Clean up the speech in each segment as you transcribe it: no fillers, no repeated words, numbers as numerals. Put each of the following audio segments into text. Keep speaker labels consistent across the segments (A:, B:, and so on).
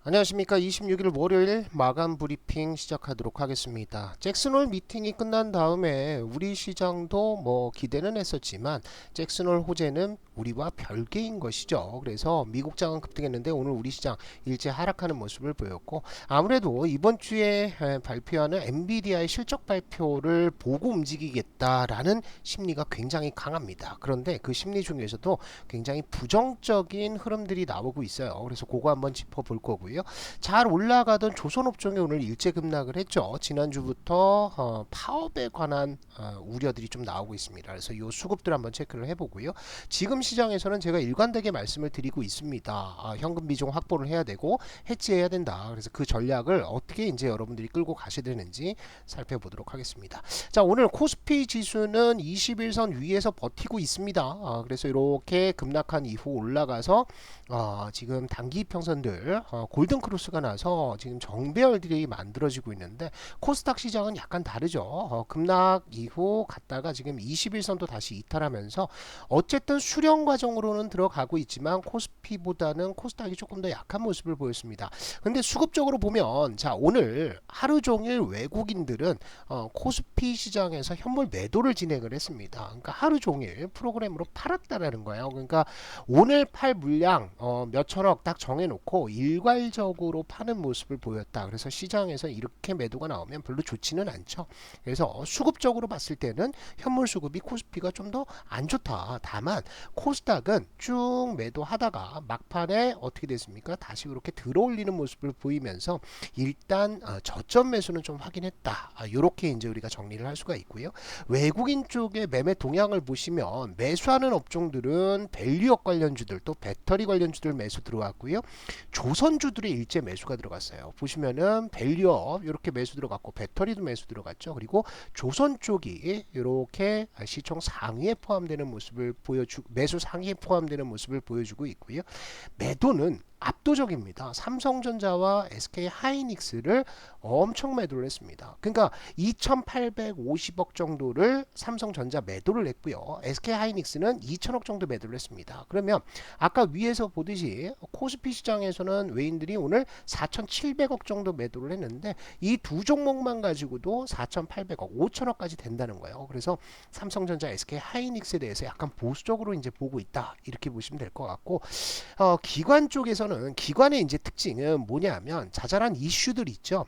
A: 안녕하십니까. 26일 월요일 마감 브리핑 시작하도록 하겠습니다. 잭슨홀 미팅이 끝난 다음에 우리 시장도 기대는 했었지만 잭슨홀 호재는 우리와 별개인 것이죠. 그래서 미국장은 급등했는데 오늘 우리 시장 일제 하락하는 모습을 보였고, 아무래도 이번 주에 발표하는 엔비디아의 실적 발표를 보고 움직이겠다라는 심리가 굉장히 강합니다. 그런데 그 심리 중에서도 굉장히 부정적인 흐름들이 나오고 있어요. 그래서 그거 한번 짚어볼 거고요. 잘 올라가던 조선업종이 오늘 일제 급락을 했죠. 지난주부터 파업에 관한 우려들이 좀 나오고 있습니다. 그래서 이 수급들 한번 체크를 해보고요. 지금 시장에서는 제가 일관되게 말씀을 드리고 있습니다. 현금 비중 확보를 해야 되고 해지해야 된다. 그래서 그 전략을 어떻게 이제 여러분들이 끌고 가셔야 되는지 살펴보도록 하겠습니다. 자, 오늘 코스피 지수는 21선 위에서 버티고 있습니다. 그래서 이렇게 급락한 이후 올라가서 지금 단기 평선들 골든 크로스가 나서 지금 정배열들이 만들어지고 있는데, 코스닥 시장은 약간 다르죠. 급락 이후 갔다가 지금 21선도 다시 이탈하면서 어쨌든 수렴 과정으로는 들어가고 있지만 코스피보다는 코스닥이 조금 더 약한 모습을 보였습니다. 근데 수급적으로 보면, 자, 오늘 하루 종일 외국인들은 코스피 시장에서 현물 매도를 진행을 했습니다. 그러니까 하루 종일 프로그램으로 팔았다라는 거예요. 그러니까 오늘 팔 물량 몇천억 딱 정해놓고 일괄적으로 파는 모습을 보였다. 그래서 시장에서 이렇게 매도가 나오면 별로 좋지는 않죠. 그래서 수급적으로 봤을 때는 현물 수급이 코스피가 좀 더 안 좋다. 다만 코스닥은 쭉 매도하다가 막판에 어떻게 됐습니까? 다시 이렇게 들어올리는 모습을 보이면서 일단 저점 매수는 좀 확인했다. 이렇게 이제 우리가 정리를 할 수가 있고요. 외국인 쪽의 매매 동향을 보시면 매수하는 업종들은 밸류업 관련주들, 또 배터리 관련주들 매수 들어왔고요. 조선주들의 일제 매수가 들어갔어요. 보시면은 밸류업 이렇게 매수 들어갔고 배터리도 매수 들어갔죠. 그리고 조선 쪽이 이렇게 시총 상위에 포함되는 모습을 매수 상위에 포함되는 모습을 보여주고 있고요. 매도는 압도적입니다. 삼성전자와 SK 하이닉스를 엄청 매도를 했습니다. 그러니까 2,850억 정도를 삼성전자 매도를 했고요. SK 하이닉스는 2,000억 정도 매도를 했습니다. 그러면 아까 위에서 보듯이 코스피 시장에서는 외인들이 오늘 4,700억 정도 매도를 했는데 이 두 종목만 가지고도 4,800억, 5,000억까지 된다는 거예요. 그래서 삼성전자, SK 하이닉스에 대해서 약간 보수적으로 이제 보고 있다. 이렇게 보시면 될 것 같고, 기관 쪽에서는 기관의 이제 특징은 뭐냐면 자잘한 이슈들이 있죠.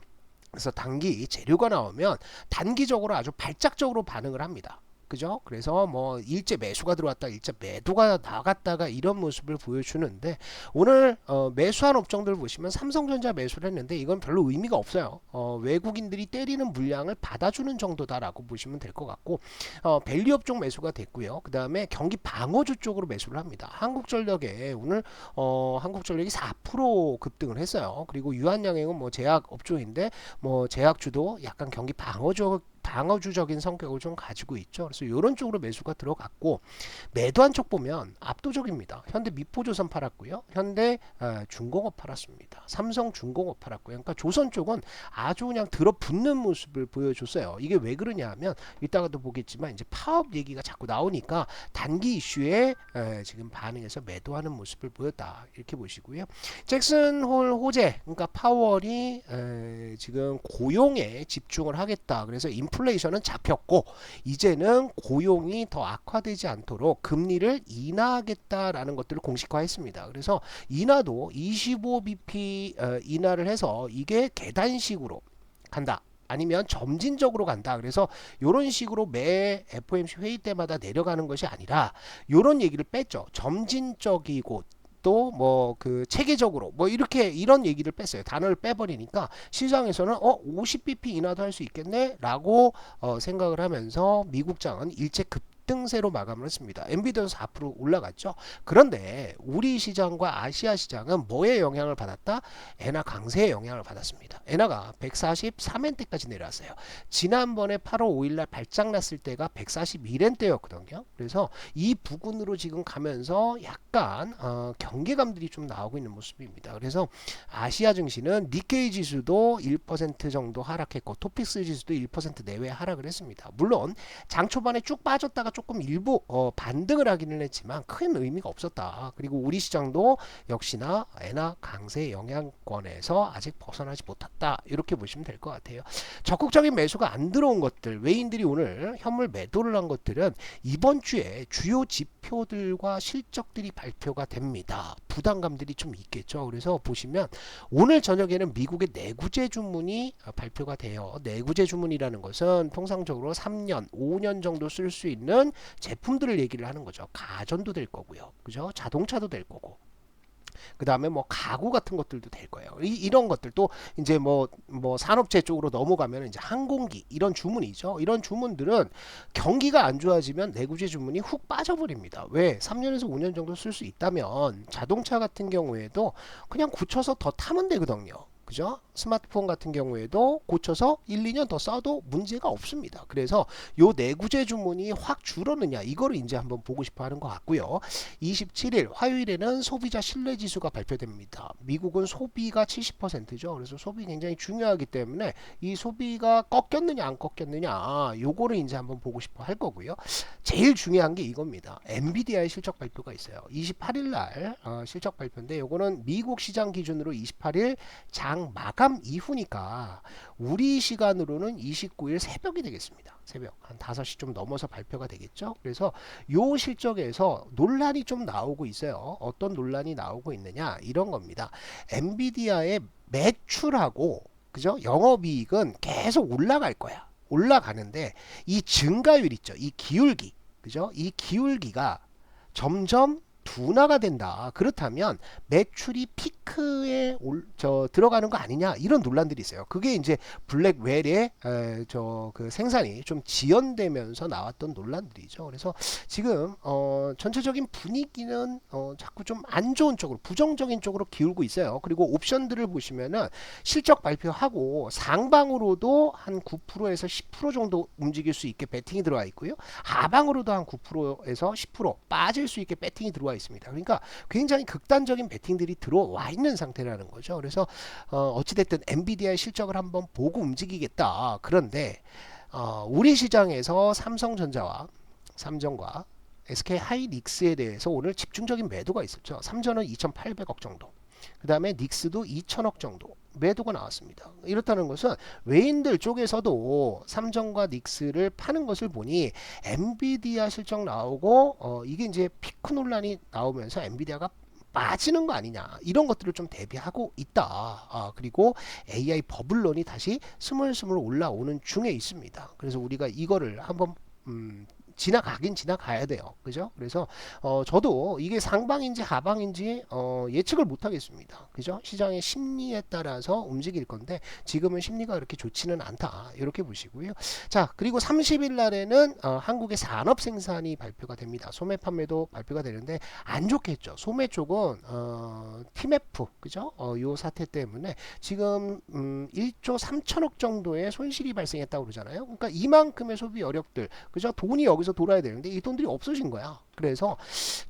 A: 그래서 단기 재료가 나오면 단기적으로 아주 발작적으로 반응을 합니다. 그죠? 그래서 일제 매수가 들어왔다, 일제 매도가 나갔다가 이런 모습을 보여주는데, 오늘 매수한 업종들 보시면 삼성전자 매수를 했는데 이건 별로 의미가 없어요. 외국인들이 때리는 물량을 받아주는 정도다라고 보시면 될 것 같고, 밸류 업종 매수가 됐고요. 그 다음에 경기 방어주 쪽으로 매수를 합니다. 한국전력에 오늘 한국전력이 4% 급등을 했어요. 그리고 유한양행은 제약 업종인데 제약주도 약간 경기 방어주적인 성격을 좀 가지고 있죠. 그래서 이런 쪽으로 매수가 들어갔고, 매도한 쪽 보면 압도적입니다. 현대 미포조선 팔았고요. 현대 중공업 팔았습니다. 삼성 중공업 팔았고요. 그러니까 조선 쪽은 아주 그냥 들어붙는 모습을 보여줬어요. 이게 왜 그러냐 하면 이따가도 보겠지만 이제 파업 얘기가 자꾸 나오니까 단기 이슈에 지금 반응해서 매도하는 모습을 보였다. 이렇게 보시고요. 잭슨홀 호재, 그러니까 파월이 지금 고용에 집중을 하겠다. 그래서 인플레이션은 잡혔고 이제는 고용이 더 악화되지 않도록 금리를 인하하겠다라는 것들을 공식화했습니다. 그래서 인하도 25bp 인하를 해서 이게 계단식으로 간다. 아니면 점진적으로 간다. 그래서 이런 식으로 매 FOMC 회의 때마다 내려가는 것이 아니라 이런 얘기를 뺐죠. 점진적이고 또 그 체계적으로 이렇게 이런 얘기를 뺐어요. 단어를 빼버리니까 시장에서는 50bp 인하도 할 수 있겠네라고 생각을 하면서 미국장은 일제 급등세로 마감을 했습니다. 엔비디아도 4% 올라갔죠. 그런데 우리 시장과 아시아 시장은 뭐에 영향을 받았다? 엔화 강세에 영향을 받았습니다. 엔화가 143엔대까지 내려왔어요. 지난번에 8월 5일날 발작났을 때가 141엔대였거든요. 그래서 이 부근으로 지금 가면서 약간 경계감들이 좀 나오고 있는 모습입니다. 그래서 아시아 증시는 니케이 지수도 1% 정도 하락했고 토픽스 지수도 1% 내외 하락을 했습니다. 물론 장 초반에 쭉 빠졌다가 조금 일부 반등을 하기는 했지만 큰 의미가 없었다. 그리고 우리 시장도 역시나 엔화 강세 영향권에서 아직 벗어나지 못했다. 이렇게 보시면 될 것 같아요. 적극적인 매수가 안 들어온 것들, 외인들이 오늘 현물 매도를 한 것들은 이번 주에 주요 지표들과 실적들이 발표가 됩니다. 부담감들이 좀 있겠죠. 그래서 보시면 오늘 저녁에는 미국의 내구재 주문이 발표가 돼요. 내구재 주문이라는 것은 통상적으로 3년, 5년 정도 쓸 수 있는 제품들을 얘기를 하는 거죠. 가전도 될 거고요. 그죠? 자동차도 될 거고. 그 다음에 뭐 가구 같은 것들도 될 거예요. 이런 것들 또 이제 뭐 산업재 쪽으로 넘어가면 이제 항공기 이런 주문이죠. 이런 주문들은 경기가 안 좋아지면 내구재 주문이 훅 빠져버립니다. 왜? 3년에서 5년 정도 쓸 수 있다면 자동차 같은 경우에도 그냥 고쳐서 더 타면 되거든요. 그죠? 스마트폰 같은 경우에도 고쳐서 1, 2년 더 써도 문제가 없습니다. 그래서 요 내구재 주문이 확 줄었느냐 이거를 이제 한번 보고 싶어 하는 것 같고요. 27일 화요일에는 소비자 신뢰 지수가 발표됩니다. 미국은 소비가 70%죠. 그래서 소비 굉장히 중요하기 때문에 이 소비가 꺾였느냐 안 꺾였느냐 요거를 이제 한번 보고 싶어 할 거고요. 제일 중요한 게 이겁니다. 엔비디아의 실적 발표가 있어요. 28일 날 실적 발표인데 요거는 미국 시장 기준으로 28일 장 마감 이후니까 우리 시간으로는 29일 새벽이 되겠습니다. 새벽 한 5시 좀 넘어서 발표가 되겠죠. 그래서 요 실적에서 논란이 좀 나오고 있어요. 어떤 논란이 나오고 있느냐 이런 겁니다. 엔비디아의 매출하고 그죠? 영업이익은 계속 올라갈 거야. 올라가는데 이 증가율 있죠. 이 기울기 그죠? 이 기울기가 점점 둔화가 된다. 그렇다면 매출이 피크에 들어가는 거 아니냐 이런 논란들이 있어요. 그게 이제 블랙웰의 그 생산이 좀 지연되면서 나왔던 논란들이죠. 그래서 지금 전체적인 분위기는 자꾸 좀 안 좋은 쪽으로 부정적인 쪽으로 기울고 있어요. 그리고 옵션들을 보시면은 실적 발표하고 상방으로도 한 9%에서 10% 정도 움직일 수 있게 배팅이 들어와 있고요. 하방으로도 한 9%에서 10% 빠질 수 있게 배팅이 들어와 있습니다. 그러니까 굉장히 극단적인 배팅들이 들어와 있는 상태라는 거죠. 그래서 어찌됐든 엔비디아의 실적을 한번 보고 움직이겠다. 그런데 우리 시장에서 삼성전자와 삼성과 SK 하이닉스에 대해서 오늘 집중적인 매도가 있었죠. 삼전은 2,800억 정도. 그 다음에 닉스도 2천억 정도 매도가 나왔습니다. 이렇다는 것은 외인들 쪽에서도 삼성과 닉스를 파는 것을 보니 엔비디아 실적 나오고 이게 이제 피크 논란이 나오면서 엔비디아가 빠지는 거 아니냐 이런 것들을 좀 대비하고 있다. 그리고 AI 버블론이 다시 스물스물 올라오는 중에 있습니다. 그래서 우리가 이거를 한번 지나가긴 지나가야 돼요. 그죠? 그래서 저도 이게 상방인지 하방인지 예측을 못 하겠습니다. 그죠? 시장의 심리에 따라서 움직일 건데 지금은 심리가 그렇게 좋지는 않다. 이렇게 보시고요. 자, 그리고 30일 날에는 한국의 산업 생산이 발표가 됩니다. 소매 판매도 발표가 되는데 안 좋겠죠. 소매 쪽은 TMF 그죠? 요 사태 때문에 지금 1조 3천억 정도의 손실이 발생했다고 그러잖아요. 그러니까 이만큼의 소비 여력들 그죠? 돈이 여기서 돌아야 되는데 이 돈들이 없어진 거야. 그래서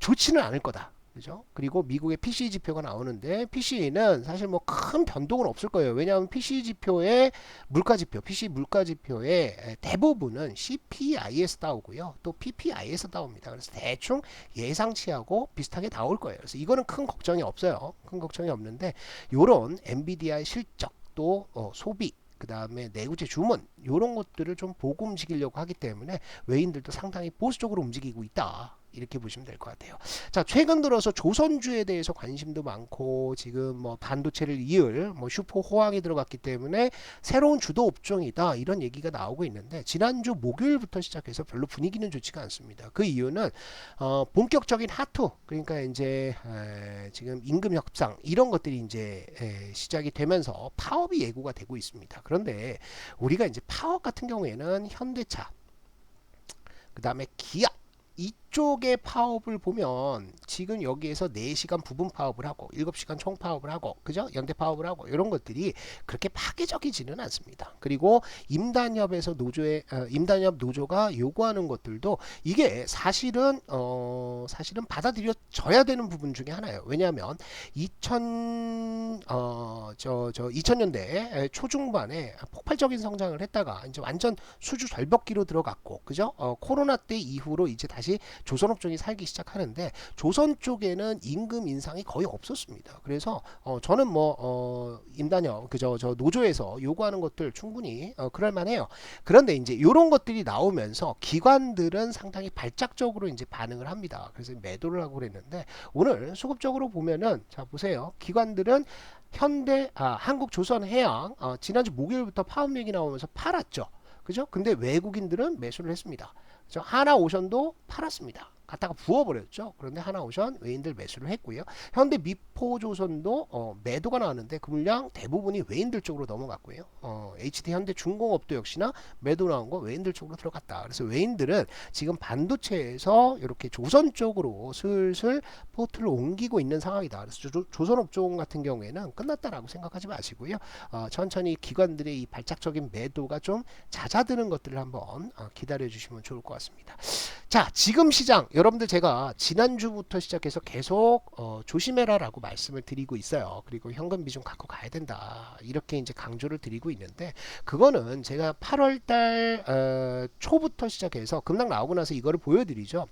A: 좋지는 않을 거다. 그죠? 그리고 미국의 PCE 지표가 나오는데 PCE는 사실 뭐 큰 변동은 없을 거예요. 왜냐하면 PCE 지표의 물가 지표, PCE 물가 지표의 대부분은 CPI에서 나오고요. 또 PPI에서 나옵니다. 그래서 대충 예상치하고 비슷하게 나올 거예요. 그래서 이거는 큰 걱정이 없어요. 큰 걱정이 없는데 요런 엔비디아의 실적 또 소비 그 다음에 내구재 주문 이런 것들을 좀 보고 움직이려고 하기 때문에 외인들도 상당히 보수적으로 움직이고 있다. 이렇게 보시면 될 것 같아요. 자, 최근 들어서 조선주에 대해서 관심도 많고 지금 뭐 반도체를 이을 뭐 슈퍼 호황이 들어갔기 때문에 새로운 주도 업종이다 이런 얘기가 나오고 있는데 지난주 목요일부터 시작해서 별로 분위기는 좋지가 않습니다. 그 이유는 본격적인 하투 그러니까 이제 지금 임금 협상 이런 것들이 이제 시작이 되면서 파업이 예고가 되고 있습니다. 그런데 우리가 이제 파업 같은 경우에는 현대차 그 다음에 기아 이쪽의 파업을 보면 지금 여기에서 4시간 부분 파업을 하고 7시간 총 파업을 하고 그죠? 연대 파업을 하고 이런 것들이 그렇게 파괴적이지는 않습니다. 그리고 임단협에서 임단협 노조가 요구하는 것들도 이게 사실은 받아들여져야 되는 부분 중에 하나예요. 왜냐하면 2000년대 초중반에 폭발적인 성장을 했다가 이제 완전 수주 절벽기로 들어갔고, 그죠? 코로나 때 이후로 이제 다시 조선업종이 살기 시작하는데, 조선 쪽에는 임금 인상이 거의 없었습니다. 그래서 저는 임단협 그저 저 노조에서 요구하는 것들 충분히 그럴만해요. 그런데 이제 이런 것들이 나오면서 기관들은 상당히 발작적으로 이제 반응을 합니다. 그래서 매도를 하고 그랬는데, 오늘 수급적으로 보면은 자 보세요. 기관들은 한국조선해양 지난주 목요일부터 파업 얘기 나오면서 팔았죠. 그죠? 근데 외국인들은 매수를 했습니다. 그죠? 하나오션도 팔았습니다. 갖다가 부어버렸죠. 그런데 하나오션 외인들 매수를 했고요. 현대 미포조선도 매도가 나왔는데 그 물량 대부분이 외인들 쪽으로 넘어갔고요. HD 현대중공업도 역시나 매도 나온 거 외인들 쪽으로 들어갔다. 그래서 외인들은 지금 반도체에서 이렇게 조선 쪽으로 슬슬 포트를 옮기고 있는 상황이다. 그래서 조선업종 같은 경우에는 끝났다라고 생각하지 마시고요. 천천히 기관들의 이 발작적인 매도가 좀 잦아드는 것들을 한번 기다려 주시면 좋을 것 같습니다. 자, 지금 시장 여러분들 제가 지난주부터 시작해서 계속 조심해라 라고 말씀을 드리고 있어요. 그리고 현금 비중 갖고 가야 된다 이렇게 이제 강조를 드리고 있는데, 그거는 제가 8월달 초부터 시작해서 급락 나오고 나서 이거를 보여드리죠.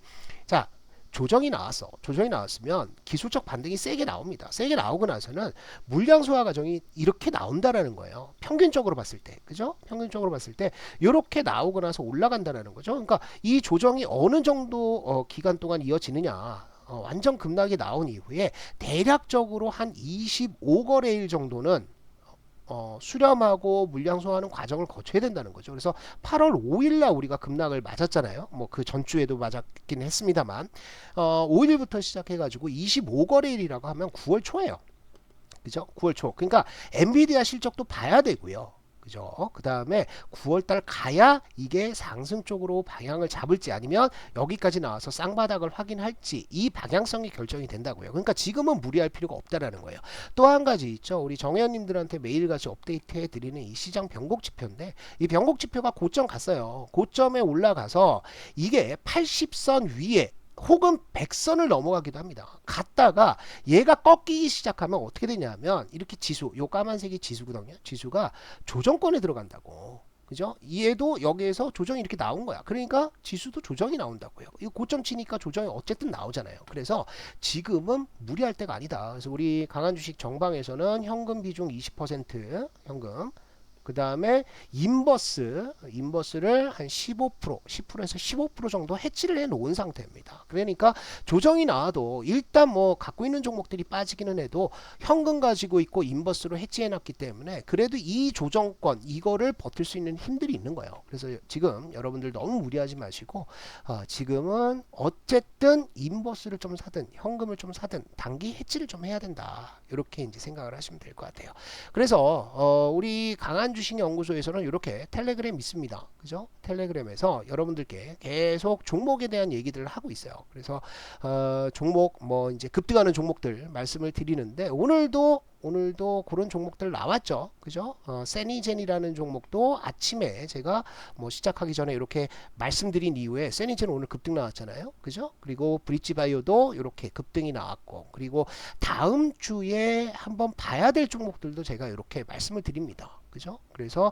A: 자, 조정이 나왔어. 조정이 나왔으면 기술적 반등이 세게 나옵니다. 세게 나오고 나서는 물량 소화 과정이 이렇게 나온다라는 거예요. 평균적으로 봤을 때. 그죠? 평균적으로 봤을 때 이렇게 나오고 나서 올라간다라는 거죠. 그러니까 이 조정이 어느 정도 기간 동안 이어지느냐. 완전 급락이 나온 이후에 대략적으로 한 25거래일 정도는 수렴하고 물량 소화하는 과정을 거쳐야 된다는 거죠. 그래서 8월 5일날 우리가 급락을 맞았잖아요. 뭐 그 전주에도 맞았긴 했습니다만 5일부터 시작해가지고 25거래일이라고 하면 9월 초예요. 그죠? 9월 초. 그러니까 엔비디아 실적도 봐야 되고요. 그죠? 그 다음에 9월달 가야 이게 상승 쪽으로 방향을 잡을지 아니면 여기까지 나와서 쌍바닥을 확인할지 이 방향성이 결정이 된다고요. 그러니까 지금은 무리할 필요가 없다라는 거예요. 또 한 가지 있죠. 우리 정회원님들한테 매일같이 업데이트 해드리는 이 시장 변곡 지표인데, 이 변곡 지표가 고점 갔어요. 고점에 올라가서 이게 80선 위에 혹은 100선을 넘어가기도 합니다. 갔다가 얘가 꺾이기 시작하면 어떻게 되냐면 이렇게 지수, 요 까만색이 지수거든요. 지수가 조정권에 들어간다고. 그죠? 얘도 여기에서 조정이 이렇게 나온 거야. 그러니까 지수도 조정이 나온다고요. 이 고점 치니까 조정이 어쨌든 나오잖아요. 그래서 지금은 무리할 때가 아니다. 그래서 우리 강한 주식 정방에서는 현금 비중 20% 현금, 그 다음에 인버스를 한 10%에서 15% 정도 해치를 해 놓은 상태입니다. 그러니까 조정이 나와도 일단 뭐 갖고 있는 종목들이 빠지기는 해도 현금 가지고 있고 인버스로 해치해 놨기 때문에 그래도 이 조정권 이거를 버틸 수 있는 힘들이 있는 거예요. 그래서 지금 여러분들 너무 무리하지 마시고 지금은 어쨌든 인버스를 좀 사든 현금을 좀 사든 단기 해치를 좀 해야 된다. 이렇게 이제 생각을 하시면 될 것 같아요. 그래서 우리 강한 주식연구소에서는 이렇게 텔레그램 있습니다. 그죠? 텔레그램에서 여러분들께 계속 종목에 대한 얘기들을 하고 있어요. 그래서 종목 뭐 이제 급등하는 종목들 말씀을 드리는데, 오늘도 그런 종목들 나왔죠. 그죠? 세니젠이라는 종목도 아침에 제가 뭐 시작하기 전에 이렇게 말씀드린 이후에 세니젠 오늘 급등 나왔잖아요. 그죠? 그리고 브릿지바이오도 이렇게 급등이 나왔고, 그리고 다음 주에 한번 봐야 될 종목들도 제가 이렇게 말씀을 드립니다. 그죠? 그래서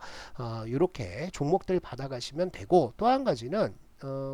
A: 이렇게 종목들 받아가시면 되고, 또 한 가지는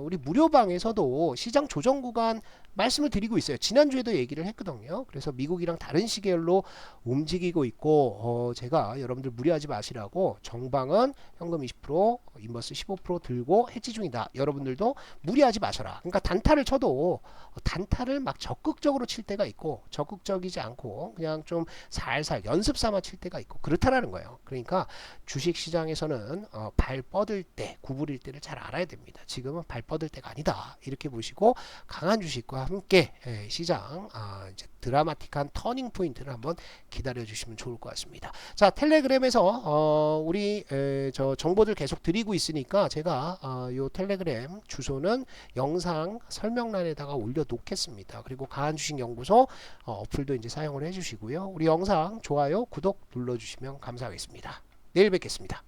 A: 우리 무료방에서도 시장 조정 구간 말씀을 드리고 있어요. 지난주에도 얘기를 했거든요. 그래서 미국이랑 다른 시계열로 움직이고 있고, 제가 여러분들 무리하지 마시라고 정방은 현금 20%, 인버스 15% 들고 해지 중이다. 여러분들도 무리하지 마셔라. 그러니까 단타를 쳐도 단타를 막 적극적으로 칠 때가 있고, 적극적이지 않고 그냥 좀 살살 연습 삼아 칠 때가 있고 그렇다라는 거예요. 그러니까 주식 시장에서는 발 뻗을 때, 구부릴 때를 잘 알아야 됩니다. 지금은 발 뻗을 때가 아니다. 이렇게 보시고 강한 주식과 함께 시장 이제 드라마틱한 터닝 포인트를 한번 기다려 주시면 좋을 것 같습니다. 자, 텔레그램에서 우리 저 정보들 계속 드리고 있으니까 제가 요 텔레그램 주소는 영상 설명란에다가 올려 놓겠습니다. 그리고 강한 주식 연구소 어플도 이제 사용을 해 주시고요. 우리 영상 좋아요, 구독 눌러 주시면 감사하겠습니다. 내일 뵙겠습니다.